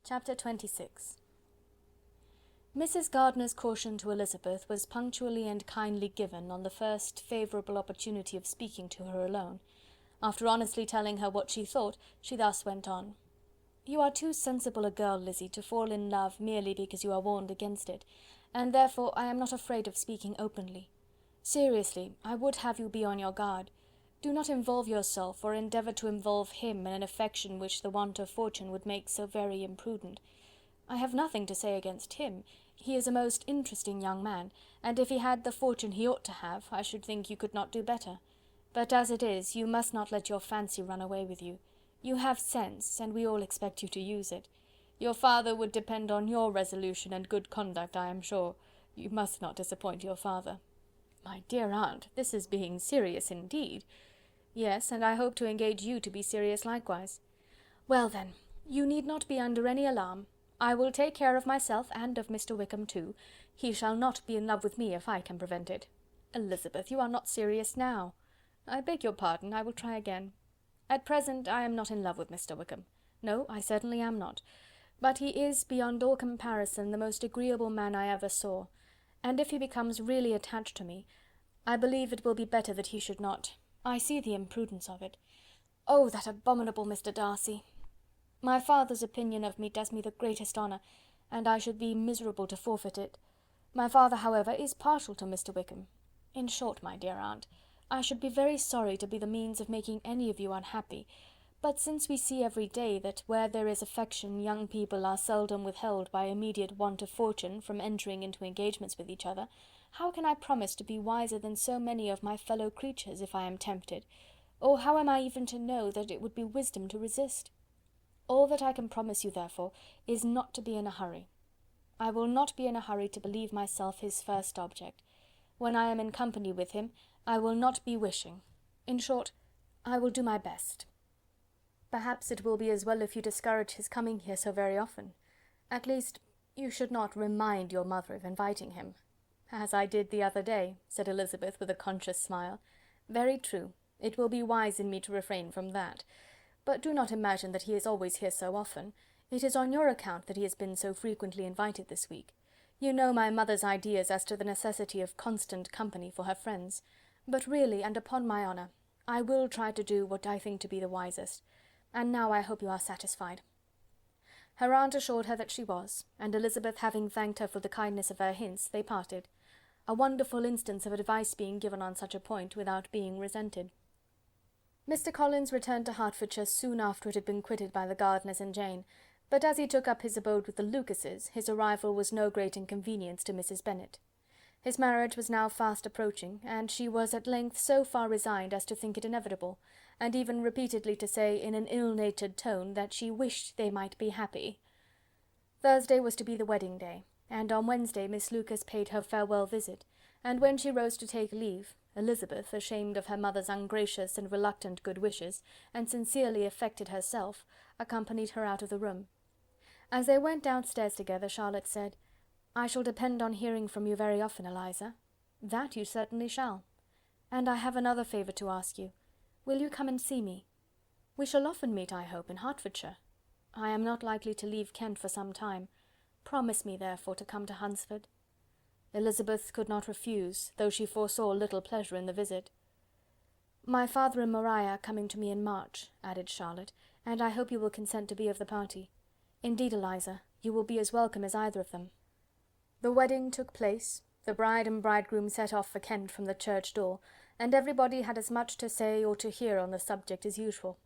Chapter 26. Mrs. Gardiner's caution to Elizabeth was punctually and kindly given on the first favourable opportunity of speaking to her alone. After honestly telling her what she thought, she thus went on: "You are too sensible a girl, Lizzy, to fall in love merely because you are warned against it, and therefore I am not afraid of speaking openly. Seriously, I would have you be on your guard. Do not involve yourself, or endeavour to involve him, in an affection which the want of fortune would make so very imprudent. I have nothing to say against him. He is a most interesting young man, and if he had the fortune he ought to have, I should think you could not do better. But as it is, you must not let your fancy run away with you. You have sense, and we all expect you to use it. Your father would depend on your resolution and good conduct, I am sure. You must not disappoint your father." "My dear aunt, this is being serious indeed." "Yes, and I hope to engage you to be serious likewise." "Well then, you need not be under any alarm. I will take care of myself and of Mr. Wickham too. He shall not be in love with me if I can prevent it." "Elizabeth, you are not serious now." "I beg your pardon, I will try again. At present I am not in love with Mr. Wickham. No, I certainly am not. But he is, beyond all comparison, the most agreeable man I ever saw, and if he becomes really attached to me, I believe it will be better that he should not. I see the imprudence of it. Oh, that abominable Mr. Darcy! My father's opinion of me does me the greatest honour, and I should be miserable to forfeit it. My father, however, is partial to Mr. Wickham. In short, my dear aunt, I should be very sorry to be the means of making any of you unhappy, but since we see every day that where there is affection young people are seldom withheld by immediate want of fortune from entering into engagements with each other, how can I promise to be wiser than so many of my fellow creatures if I am tempted, or how am I even to know that it would be wisdom to resist? All that I can promise you, therefore, is not to be in a hurry. I will not be in a hurry to believe myself his first object. When I am in company with him, I will not be wishing. In short, I will do my best. Perhaps it will be as well if you discourage his coming here so very often. At least, you should not remind your mother of inviting him." "As I did the other day," said Elizabeth with a conscious smile. "Very true. It will be wise in me to refrain from that. But do not imagine that he is always here so often. It is on your account that he has been so frequently invited this week. You know my mother's ideas as to the necessity of constant company for her friends. But really, and upon my honour, I will try to do what I think to be the wisest. And now I hope you are satisfied." Her aunt assured her that she was, and Elizabeth having thanked her for the kindness of her hints, they parted. A wonderful instance of advice being given on such a point without being resented. Mr. Collins returned to Hertfordshire soon after it had been quitted by the Gardiners and Jane, but as he took up his abode with the Lucases, his arrival was no great inconvenience to Mrs. Bennet. His marriage was now fast approaching, and she was at length so far resigned as to think it inevitable, and even repeatedly to say in an ill-natured tone that she wished they might be happy. Thursday was to be the wedding day, and on Wednesday Miss Lucas paid her farewell visit, and when she rose to take leave, Elizabeth, ashamed of her mother's ungracious and reluctant good wishes, and sincerely affected herself, accompanied her out of the room. As they went downstairs together, Charlotte said, "I shall depend on hearing from you very often, Eliza." "That you certainly shall. And I have another favour to ask you. Will you come and see me? We shall often meet, I hope, in Hertfordshire. I am not likely to leave Kent for some time. Promise me, therefore, to come to Hunsford." Elizabeth could not refuse, though she foresaw little pleasure in the visit. "My father and Maria are coming to me in March," added Charlotte, "and I hope you will consent to be of the party. Indeed, Eliza, you will be as welcome as either of them." The wedding took place, the bride and bridegroom set off for Kent from the church door, and everybody had as much to say or to hear on the subject as usual.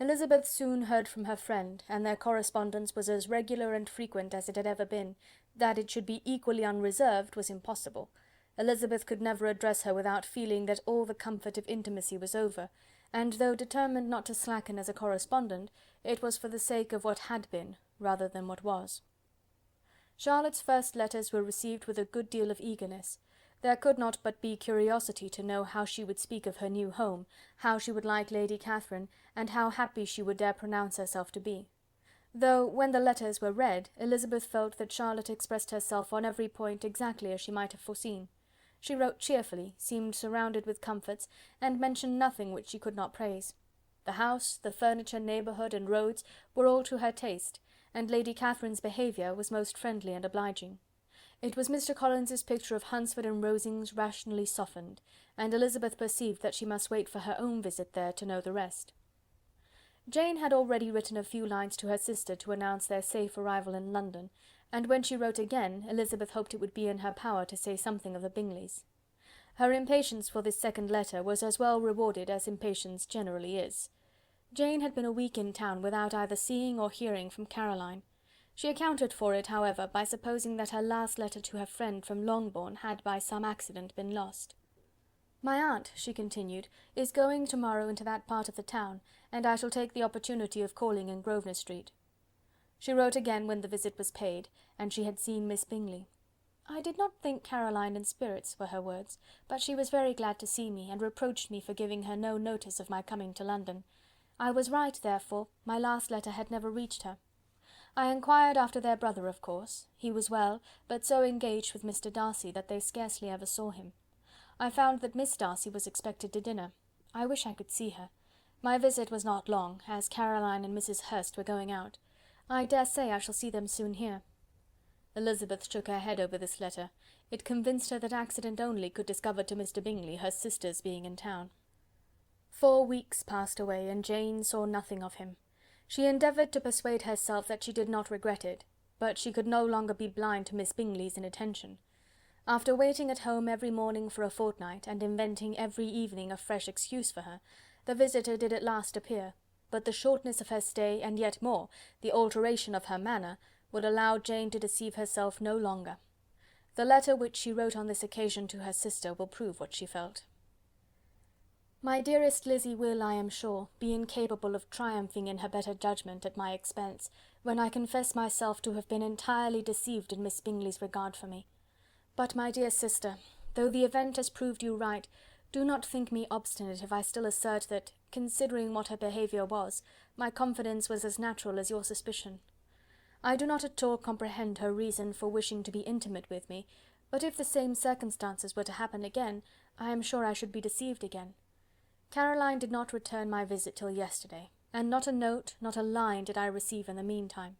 Elizabeth soon heard from her friend, and their correspondence was as regular and frequent as it had ever been. That it should be equally unreserved was impossible. Elizabeth could never address her without feeling that all the comfort of intimacy was over, and though determined not to slacken as a correspondent, it was for the sake of what had been, rather than what was. Charlotte's first letters were received with a good deal of eagerness. There could not but be curiosity to know how she would speak of her new home, how she would like Lady Catherine, and how happy she would dare pronounce herself to be. Though, when the letters were read, Elizabeth felt that Charlotte expressed herself on every point exactly as she might have foreseen. She wrote cheerfully, seemed surrounded with comforts, and mentioned nothing which she could not praise. The house, the furniture, neighbourhood, and roads were all to her taste, and Lady Catherine's behaviour was most friendly and obliging. It was Mr. Collins's picture of Hunsford and Rosings rationally softened, and Elizabeth perceived that she must wait for her own visit there to know the rest. Jane had already written a few lines to her sister to announce their safe arrival in London, and when she wrote again, Elizabeth hoped it would be in her power to say something of the Bingleys. Her impatience for this second letter was as well rewarded as impatience generally is. Jane had been a week in town without either seeing or hearing from Caroline. She accounted for it, however, by supposing that her last letter to her friend from Longbourn had by some accident been lost. "My aunt," she continued, "is going tomorrow into that part of the town, and I shall take the opportunity of calling in Grosvenor Street." She wrote again when the visit was paid, and she had seen Miss Bingley. "I did not think Caroline in spirits," were her words, "but she was very glad to see me, and reproached me for giving her no notice of my coming to London. I was right, therefore, my last letter had never reached her. I inquired after their brother, of course. He was well, but so engaged with Mr. Darcy that they scarcely ever saw him. I found that Miss Darcy was expected to dinner. I wish I could see her. My visit was not long, as Caroline and Mrs. Hurst were going out. I dare say I shall see them soon here." Elizabeth shook her head over this letter. It convinced her that accident only could discover to Mr. Bingley her sister's being in town. 4 weeks passed away, and Jane saw nothing of him. She endeavoured to persuade herself that she did not regret it, but she could no longer be blind to Miss Bingley's inattention. After waiting at home every morning for a fortnight, and inventing every evening a fresh excuse for her, the visitor did at last appear, but the shortness of her stay, and yet more, the alteration of her manner, would allow Jane to deceive herself no longer. The letter which she wrote on this occasion to her sister will prove what she felt. "My dearest Lizzy will, I am sure, be incapable of triumphing in her better judgment at my expense, when I confess myself to have been entirely deceived in Miss Bingley's regard for me. But, my dear sister, though the event has proved you right, do not think me obstinate if I still assert that, considering what her behaviour was, my confidence was as natural as your suspicion. I do not at all comprehend her reason for wishing to be intimate with me, but if the same circumstances were to happen again, I am sure I should be deceived again. Caroline did not return my visit till yesterday, and not a note, not a line did I receive in the meantime.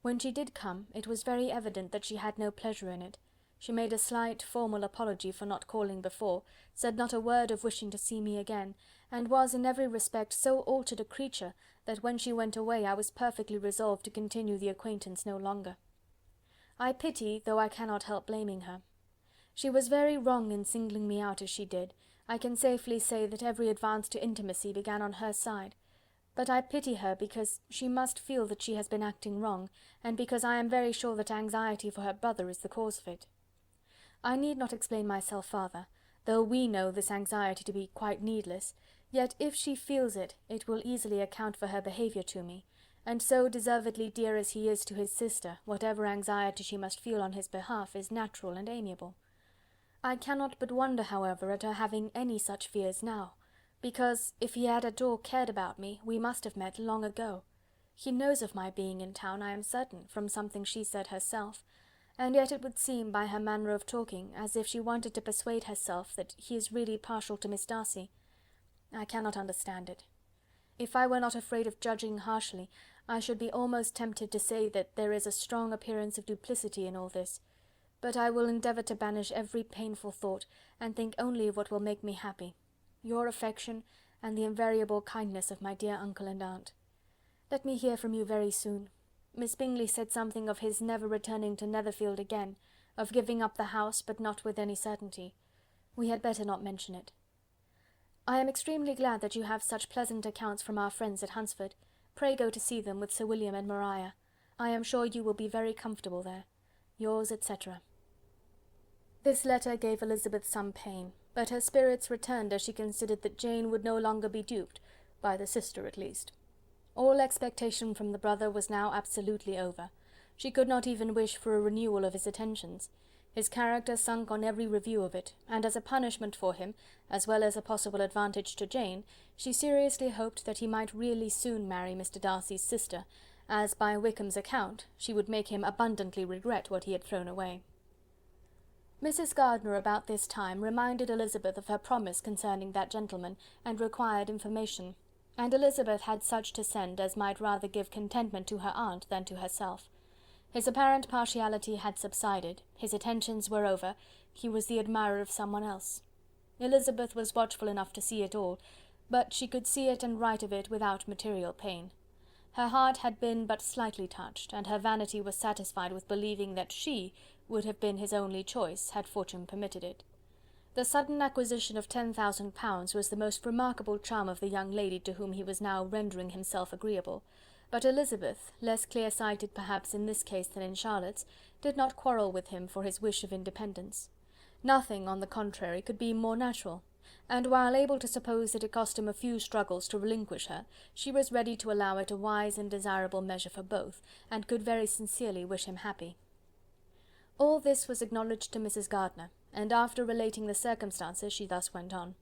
When she did come, it was very evident that she had no pleasure in it. She made a slight, formal apology for not calling before, said not a word of wishing to see me again, and was in every respect so altered a creature, that when she went away I was perfectly resolved to continue the acquaintance no longer. I pity, though I cannot help blaming her. She was very wrong in singling me out as she did. I can safely say that every advance to intimacy began on her side. But I pity her because she must feel that she has been acting wrong, and because I am very sure that anxiety for her brother is the cause of it. I need not explain myself farther, though we know this anxiety to be quite needless, yet if she feels it, it will easily account for her behaviour to me, and so deservedly dear as he is to his sister, whatever anxiety she must feel on his behalf is natural and amiable. I cannot but wonder, however, at her having any such fears now, because, if he had at all cared about me, we must have met long ago. He knows of my being in town, I am certain, from something she said herself, and yet it would seem, by her manner of talking, as if she wanted to persuade herself that he is really partial to Miss Darcy. I cannot understand it. If I were not afraid of judging harshly, I should be almost tempted to say that there is a strong appearance of duplicity in all this. But I will endeavour to banish every painful thought, and think only of what will make me happy, your affection, and the invariable kindness of my dear uncle and aunt. Let me hear from you very soon. Miss Bingley said something of his never returning to Netherfield again, of giving up the house, but not with any certainty. We had better not mention it. I am extremely glad that you have such pleasant accounts from our friends at Hunsford. Pray go to see them with Sir William and Maria. I am sure you will be very comfortable there. Yours, etc. This letter gave Elizabeth some pain, but her spirits returned as she considered that Jane would no longer be duped, by the sister at least. All expectation from the brother was now absolutely over. She could not even wish for a renewal of his attentions. His character sunk on every review of it, and as a punishment for him, as well as a possible advantage to Jane, she seriously hoped that he might really soon marry Mr. Darcy's sister, as, by Wickham's account, she would make him abundantly regret what he had thrown away. Mrs. Gardiner about this time reminded Elizabeth of her promise concerning that gentleman, and required information. and Elizabeth had such to send as might rather give contentment to her aunt than to herself. His apparent partiality had subsided, his attentions were over, he was the admirer of someone else. Elizabeth was watchful enough to see it all, but she could see it and write of it without material pain. Her heart had been but slightly touched, and her vanity was satisfied with believing that she would have been his only choice, had fortune permitted it. The sudden acquisition of £10,000 was the most remarkable charm of the young lady to whom he was now rendering himself agreeable, but Elizabeth, less clear-sighted perhaps in this case than in Charlotte's, did not quarrel with him for his wish of independence. Nothing, on the contrary, could be more natural, and while able to suppose that it cost him a few struggles to relinquish her, she was ready to allow it a wise and desirable measure for both, and could very sincerely wish him happy. All this was acknowledged to Mrs. Gardiner, and after relating the circumstances, she thus went on.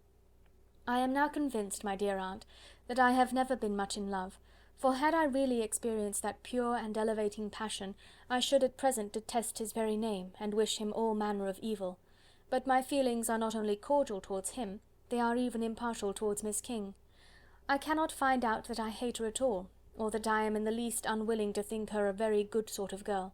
"I am now convinced, my dear aunt, that I have never been much in love, for had I really experienced that pure and elevating passion, I should at present detest his very name, and wish him all manner of evil. But my feelings are not only cordial towards him, they are even impartial towards Miss King. I cannot find out that I hate her at all, or that I am in the least unwilling to think her a very good sort of girl.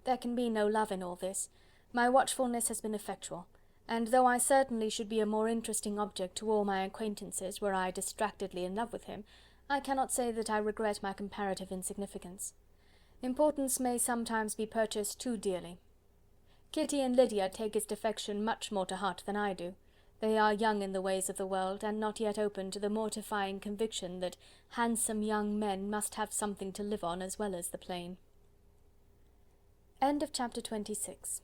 There can be no love in all this. My watchfulness has been effectual, and though I certainly should be a more interesting object to all my acquaintances were I distractedly in love with him, I cannot say that I regret my comparative insignificance. Importance may sometimes be purchased too dearly. Kitty and Lydia take his defection much more to heart than I do. They are young in the ways of the world, and not yet open to the mortifying conviction that handsome young men must have something to live on as well as the plain." End of chapter 26.